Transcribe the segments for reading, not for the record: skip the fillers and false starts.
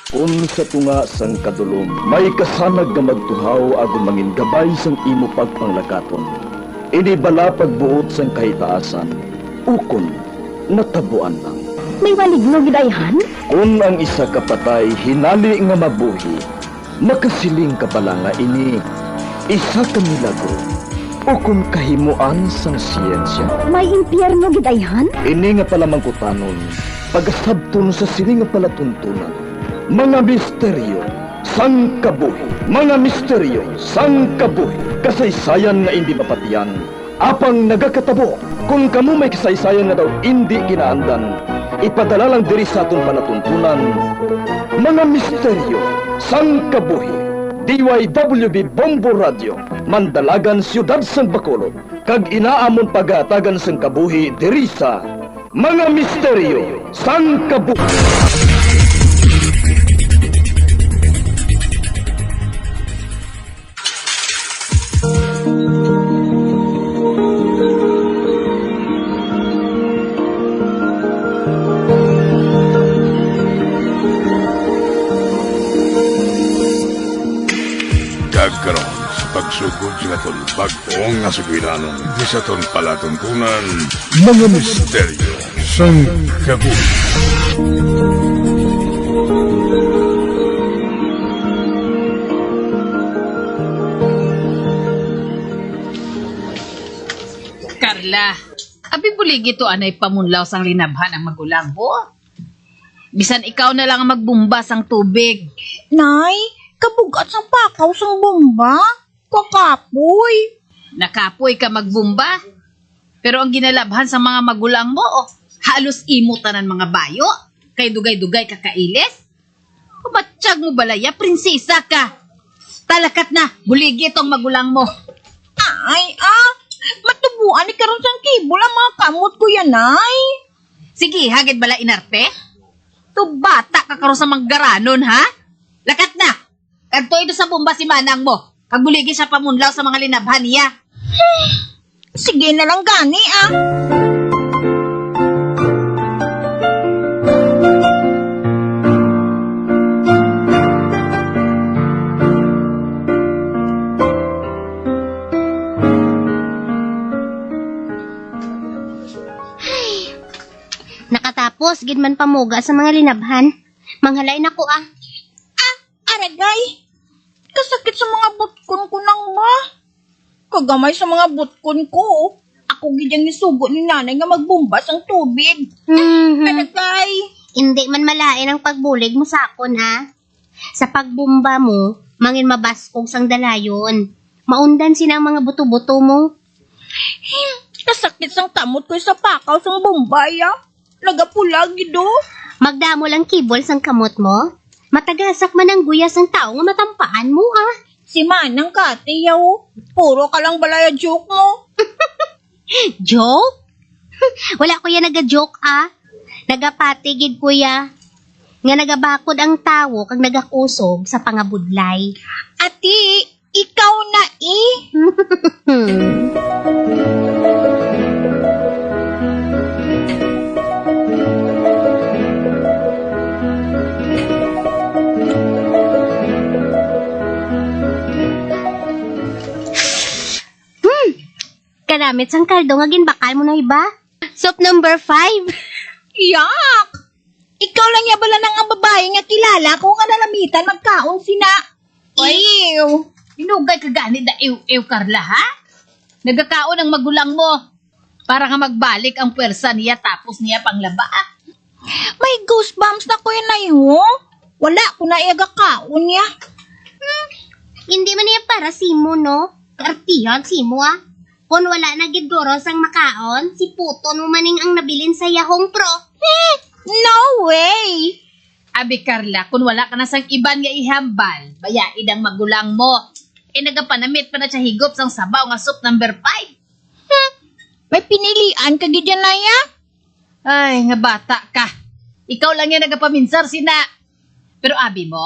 Kung sa tunga sang kadulom, may kasanag nga magtuhaw agon mangin gabay sang imo pagpanglakaton. Ini bala pagbuot sang kahitaasan, ukon natabuan lang. May maligno gidayhan? Kung ang isa kapatay hinali nga mabuhi, makasiling ka pala nga ini isa ka milagro o kung kahimuan sang siyensya. May impyerno gidayhan? Ini nga pala mangkutanon, pagasabton sa siling nga palatuntunan. Mga misteryo, sang kabuhi. Mga misteryo, sang kabuhi. Kasaysayan nga hindi mapatiyan. Apang nagakatabo, kung kamo may kasaysayan nga daw hindi ginaandan, ipadala lang diri sa aton palatuntunan. Mga misteryo, sang kabuhi. DYWB Bombo Radio, Mandalagan, Siyudad San Bacolod. Kag inaamon pagatagan sang kabuhi diri sa Mga Misteryo, sang kabuhi. Karon sa pagsugod sa aton bag-ong nga sugiranon di sa aton palatuntunan mga misteryo sang kabuhi. Carla, abi buligi to anay pamunlaw sang linabhan ang magulang mo. Bisan ikaw na lang ang magbumbas ang tubig. Nay, kabugat sang pakaw sang bomba. Kakapoy. Nakapoy ka magbumba. Pero ang ginalabhan sa mga magulang mo, halos imutan ng mga bayo. Kay dugay-dugay kakailis. Pabatsyag mo balaya, prinsesa ka. Talakat na, buligi itong magulang mo. Ay, matubuan ni karon sang kibol ang mga kamot ko yan, Nay. Sige, hagid bala inarte. To bata ka karon sa manggaranon, ha? Lakat na. Kadto ito sa bomba si manang mo. Kagbuligi siya pamunlaw sa mga linabhan niya. Sige na lang gani, Nakatapos, gid man pamuga sa mga linabhan. Manghalain ako Aragay, kasakit sa mga butkon ko nang ba? Kagamay sa mga butkon ko. Ako gidyang nisugo ni nanay nga magbumbas ang tubig. Aragay. Hindi man malain ang pagbulig mo sa akon, ha? Sa pagbumba mo, mangin mabaskog sang dalayon. Maundan sinang mga buto-buto mo. Kasakit sang tamot ko sa pakaw sang bombaya. Nagapulag gido. Magdamo lang kibol sang kamot mo. Matagasak man ang guyas ang tao nga matampaan mo, Si Manang Katiyaw, puro ka lang balaya joke mo. Joke? Wala ko yan naga-joke, Nagapatigid kuya. Nga nagabakod ang tawo kag nagakusog sa pangabudlay. Ati, ikaw na Karamit sang kaldo nga ginbakal mo na iba. Soup number 5. Yak! Ikaw lang yabala nang ang babae nga kilala ko nga nalamitan magkaon sina. Ew! Inugay ka gani da ew Carla, ha? Nagakaon ang magulang mo. Para nga magbalik ang pwersa niya tapos niya panglaba. May goosebumps na ko yun na Wala ko na iagakaon niya. Hindi man niya para simo, no? Kartihag simo, Kung wala na gid goro sang makaon, si puton mo maning ang nabilin sa Yahong Pro. No way! Abi Carla, kung wala ka na sang iban nga ihambal, bayaid ang magulang mo. Nagapanamit pa na siya higop sang sabaw nga soup number 5. May pinilian ka gid yan, Naya? Ay, nga bata ka. Ikaw lang yan nagapaminsar sina. Pero abi mo,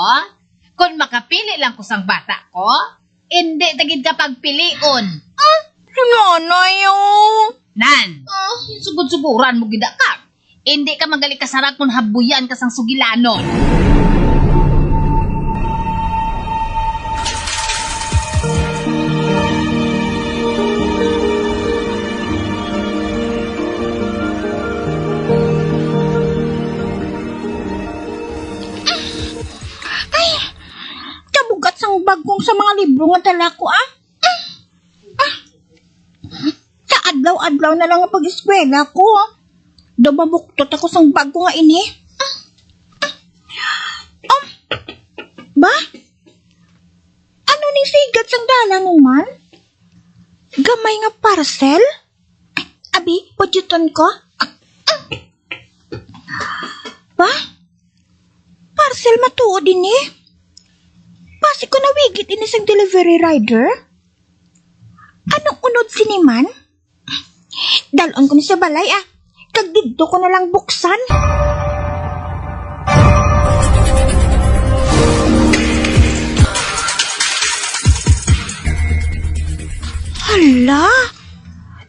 kung makapili lang ko sang bata ko, hindi tagid ka pagpilion. Nanay, Nan, sugod-suguran mo gida ka. Hindi ka magaling kasarap kung habuyan ka sang sugilanon. sang bag kong sa mga libro nga dala ko, Sa adlaw-adlaw na lang ang pag-eskwela ko, Dumabuktot ako sang bag ko nga ini. Ba? Ano ni sigat sang dala naman? Gamay nga parcel? Abi, pudyuton ko? Ba? Parcel matuod ini? Basi ko nawigit ini sang delivery rider? Anong unod siniman? Dalon ko ni sa balay Kag dito ko na lang buksan. Hala!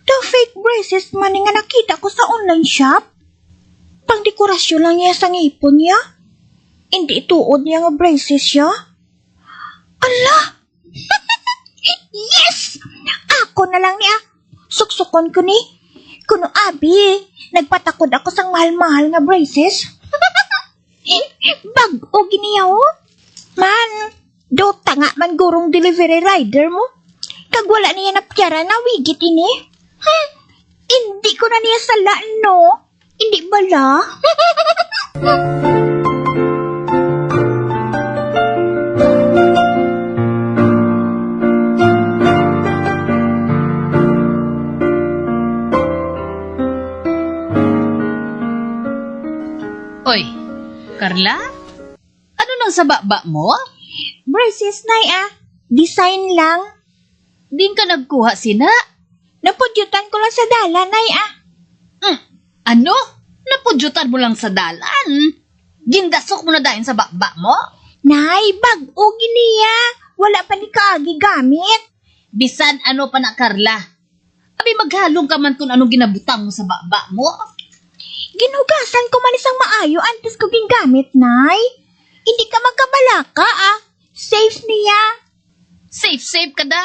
The fake braces man nga nakita ko sa online shop. Pangdekorasyon lang niya sa ngipon niya. Hindi ituod niya nga braces siya. Ala! Yes! Ako na lang niya. Suksukon ko ni. Kuno abi, nagpatakod ako sang mahal-mahal nga braces. Bag-o giniyaw. Man, dota nga man gurong delivery rider mo. Kag wala niya napyara na wigit ini. Hindi ko na niya salaan, no? Hindi bala? Oy, Carla? Ano nang sa baba mo? Braces na Design lang. Din ka nagkuha sina? Napudyutan ko lang sa dala, nay Ano? Napudyutan mo lang sa dalan? Gindasok mo na dahin sa baba mo? Nay, bag-o giniya. Wala pa ni kaagi gamit. Bisan ano pa na, Carla? Abi maghalong ka man kung anong ginabutang mo sa baba mo? Ginugasan ko man isang maayo antes ko gingamit, nay. Hindi ka magkabalaka, Safe niya. Safe ka da.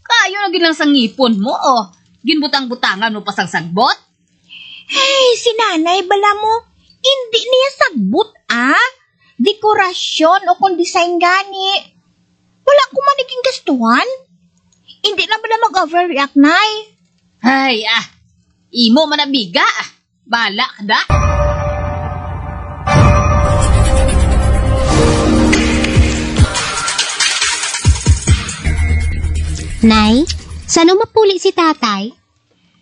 Kayo na gilang sa ngipon mo, Ginbutang-butangan mo pa sang sagbot? Hey, si nanay, bala mo. Hindi niya sagbot, Dekorasyon o kung design gani. Wala ko maniging gastuhan. Hindi na bala mag-overreact, nay. Ay, imo manabiga, Bala ka da. Nay, saan mapuli si tatay?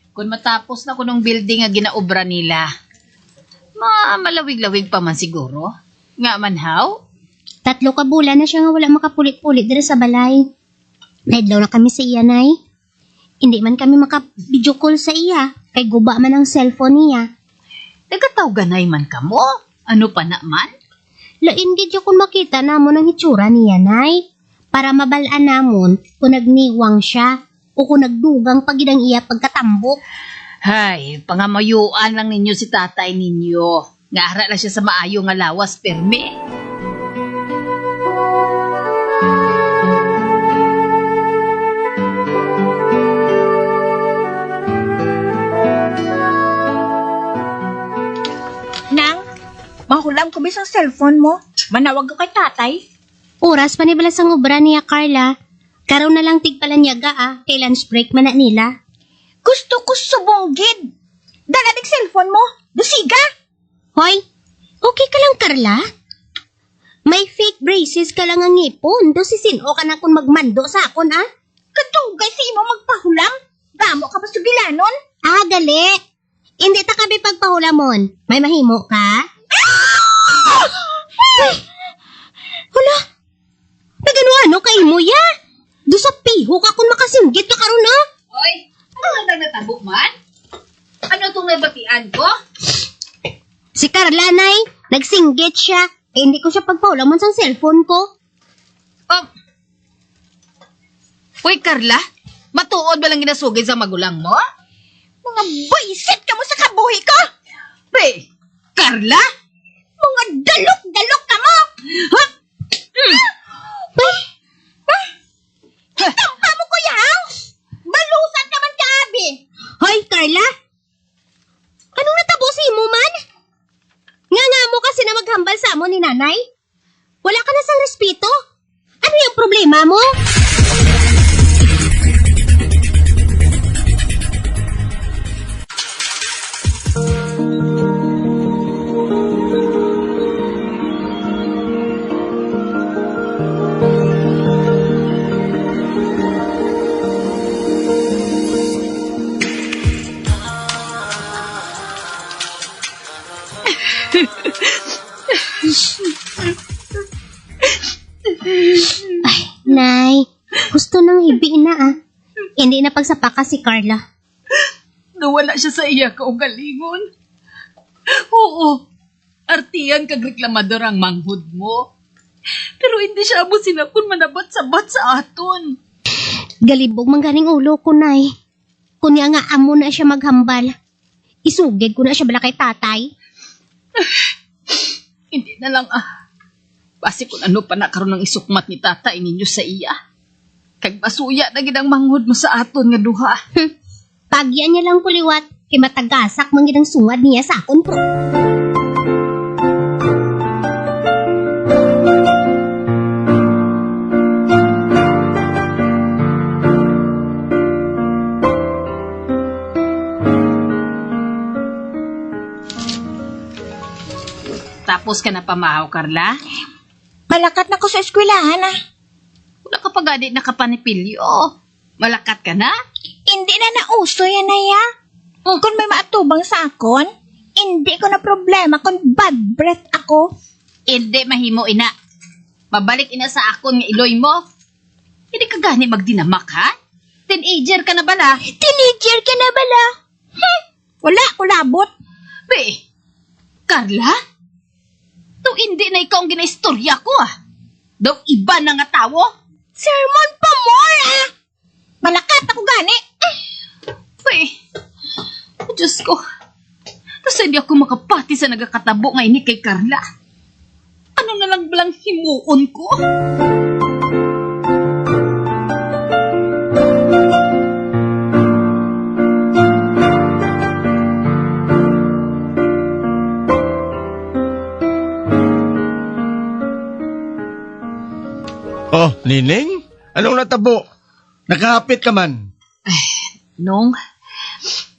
Kung matapos na ko ng building nga ginaobra nila, malawig-lawig pa man siguro. Nga man how? 3 ka bulan na siya nga wala makapulit-pulit dira sa balay. Naidlaw na kami sa iya, nay. Hindi man kami maka-video call sa iya, kay guba man ang cellphone niya. Nagkatawganay man ka mo? Ano pa naman? Lain gid kung makita namon ang hitsura niya, nay. Para mabalaan namon kung nagniwang siya o kung nagdugang pagidang iya pagkatambok. Hay, pangamayuan lang ninyo si tatay ninyo. Nga ara na siya sa maayo nga lawas perme. Nang, mahulam ko bisang cellphone mo. Manawag ko kay tatay. Oras pa ni bala sang obra niya, Carla. Karaw na lang tigpalanyag kay lunch break man na nila. Gusto ko subonggid. Daladig cellphone mo. Dusiga. Hoy, okay ka lang, Carla? May fake braces ka lang ang ngipon. Do si sino ka na kung magmando sa akon, Kadugay si imo magpahulam. Damo ka ba sugilanon? Gali. Hindi ta kami pagpahulamon. May mahimo ka? Hala, nagano-ano kay mo ya? Do sa piho ka kung makasinggit ka karon Oy, ano lang natabok man? Ano itong nabatian ko? Si Carla, nay, nagsinggit siya. Hindi ko siya pagpahulamon sa cellphone ko. Uy, Carla, matuod ba lang ginasugay sa magulang mo? Mga boyset ka mo sa kabuhi ko. Pre, Carla? Mga dalok-dalok ka mo. Tampa mo ko yaw. Balusan ka man ka, abi. Hoy, Carla! Anong natabo si mo man? Nga mo kasi na maghambal sa amo ni nanay? Wala ka na sang respeto? Ano Ano yung problema mo? Nay, gusto nang hibiin na Hindi na pagsapaka si Carla. Nawala siya sa iya kaugalingon. Oo, artiyan kag reklamador ang manghud mo. Pero hindi siya amo sinakon manabat-sabat sa aton. Galibog mangganing ulo ko, Nay. Kunya nga amo na siya maghambal. Isugid ko na siya bala kay tatay. Hindi na lang Basi kung ano pa nakaroon ng isukmat ni tatay ninyo sa iya. Kag masuya na ginang manghud mo sa aton nga duha. Pagyan niya lang kuliwat, kay matagasak mangginang sungad niya sa akon po. Tapos ka na pamahaw, Carla? Malakat na ko sa eskwelahan Wala ka pa gani nakapanipilyo. Malakat ka na? Hindi na nauso yan na ya. Kung may maatubang sa akon, hindi ko na problema kung bad breath ako. Hindi mahimo, ina. Mabalik ina sa akon nga iloy mo. Hindi ka gani magdinamak, ha? Teenager ka na bala. Teenager ka na bala? Wala ko labot. Be, Carla? Daw hindi na ikaw ang ginaistorya ko, Daw iba na nga tawo. Sermon pa more, Malakat ako gani. Be, Diyos ko. Tapos hindi ako makapati sa nagakatabo nga ini kay Carla. Ano na lang balang himuon ko? Oh, Nining? Anong natabo? Nakahapit ka man. Nung,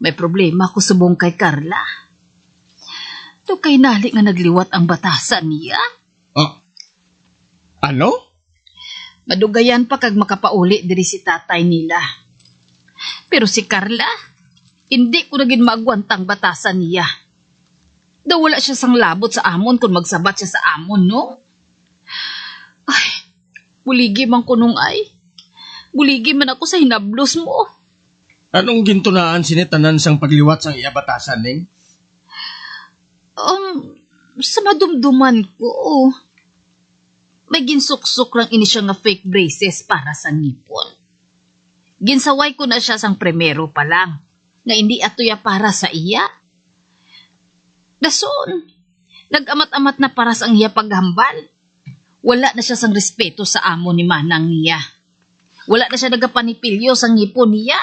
may problema ko sa buong kay Carla. To kay nali nga nagliwat ang batasan niya. Oh. Ano? Madugayan pa kag makapauli diri si tatay nila. Pero si Carla, hindi ko naging magwantang batasan niya. Daw wala siya sang labot sa amon kung magsabat siya sa amon, no? Ay, buligi man ko nung ay. Buligi man ako sa hinablos mo. Anong gintunaan sinitanan sang pagliwat sang iabatasan, Ning? Sa madumduman ko, may ginsuksok lang ini siya nga fake braces para sa ngipon. Ginsaway ko na siya sang primero pa lang, nga hindi atoya para sa iya. Dason, nag-amat-amat na para sa iya paghambal. Wala na siya sang respeto sa amo ni manang niya. Wala na siya nagapanipilyo sang ngipon niya.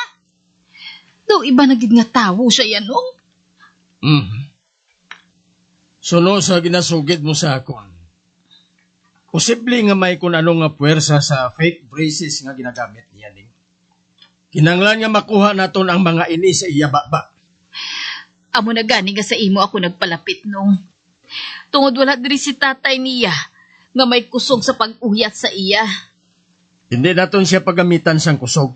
Daw iba na gid nga tawo siya yanong. Suno sa ginasugid mo sa akon. Posible nga may kung ano nga puwersa sa fake braces nga ginagamit niya, Ning. Kinanglan nga makuha naton ang mga ini sa iya baba. Amo na gani nga sa imo ako nagpalapit nung. Tungod wala diri si tatay niya nga may kusog sa pag-uyat sa iya. Hindi naton siya pagamitan sang kusog,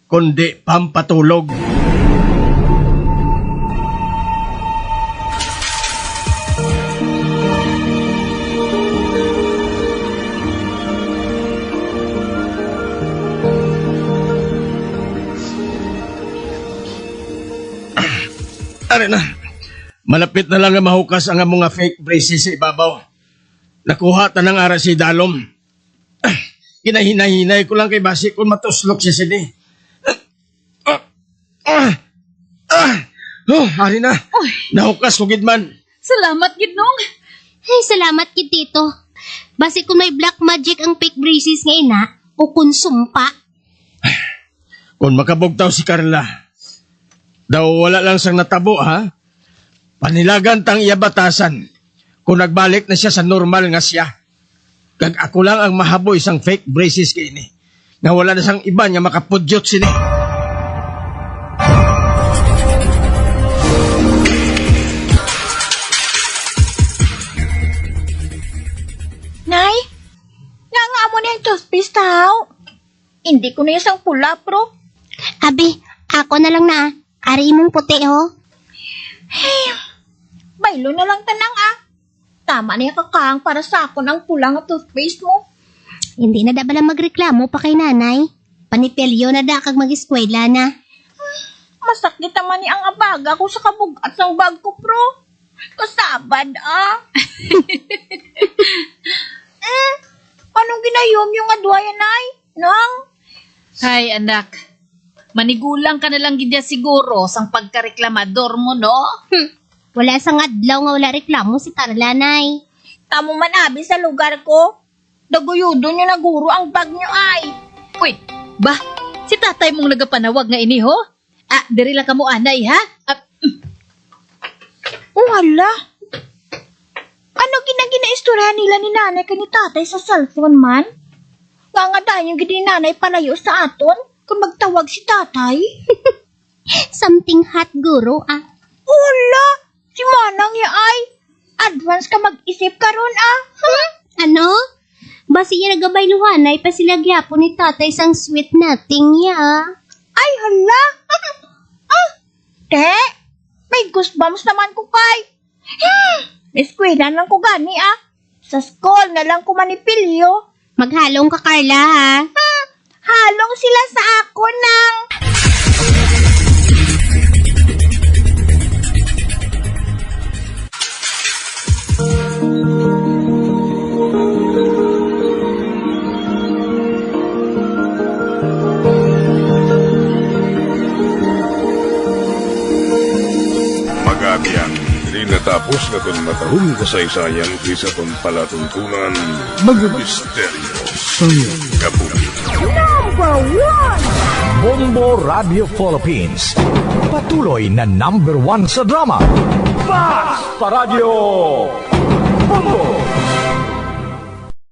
kundi pampatulog. Ari na. Malapit na lang nga mahukas ang mga fake braces sa ibabaw. Nakuha ta ng ara si Dalom. Kinahinay-hinay ko lang kay basi kung matuslok siya sini. Ari na. Oy. Nahukas ko gidman. Salamat gid nung. Ay, salamat kid tito. Basi kung may black magic ang fake braces nga ina, o konsumpa. Kung makabugtaw si Carla, daw wala lang sang natabo, ha? Panilagan tang iya batasan kung nagbalik na siya sa normal nga siya. Kag ako lang ang mahaboy sang fake braces kay ini. Nga wala na sang iba nga makapudyot sini. Nay, nga mo na yung toothpaste tao. Hindi ko na yung isang pula, bro. Abi, ako na lang na. Ari mong puti, ho. Baylo na lang tanang Tama na yung kakahang para sa ako ng pula nga toothpaste mo. Hindi na da bala magreklamo pa kay nanay. Panipelyo na da kag mag-eskwela na. Masakit naman ni ang abaga ko sa kabugat ng bag ko, bro. Kasabad, Anong ginayom yung adwaya, nay? Nang? Hay, anak. Manigulang ka na lang gidya siguro sang pagkareklamador mo, no? Wala sang adlaw nga wala reklamo si Carla, nay. Tamo man abi sa lugar ko. Daguyudo nyo na guro ang bag nyo, ay. Uy, ba? Si tatay mong nagapanawag nga ini, ho? Diri lang ka mo, anay, ha? Wala. Ano gina-istorya nila ni nanay ka ni tatay sa cellphone man? Nga dahil yung gini nanay palayo sa aton kung magtawag si tatay. Something hot, guro, Wala. Si Manang ya ay. Advance ka mag-isip ka ron, Ano? Basi niya nagabayluhanay pa sila gyapon ni tatay sang sweet nating ya. Ay, hala. Te, may goosebumps naman ko kay. Eskwela lang ko gani, Sa school na lang ko manipilyo. Maghalong ka, Carla, ha? Halong sila sa ako ng... Magabiang, di natapos na itong matahong kasaysayan kisa itong palatuntunan, mga misteryo sang kabuhi. Bombo Radio Philippines. Patuloy na #1 sa drama. Fast pa Radio! Bombo!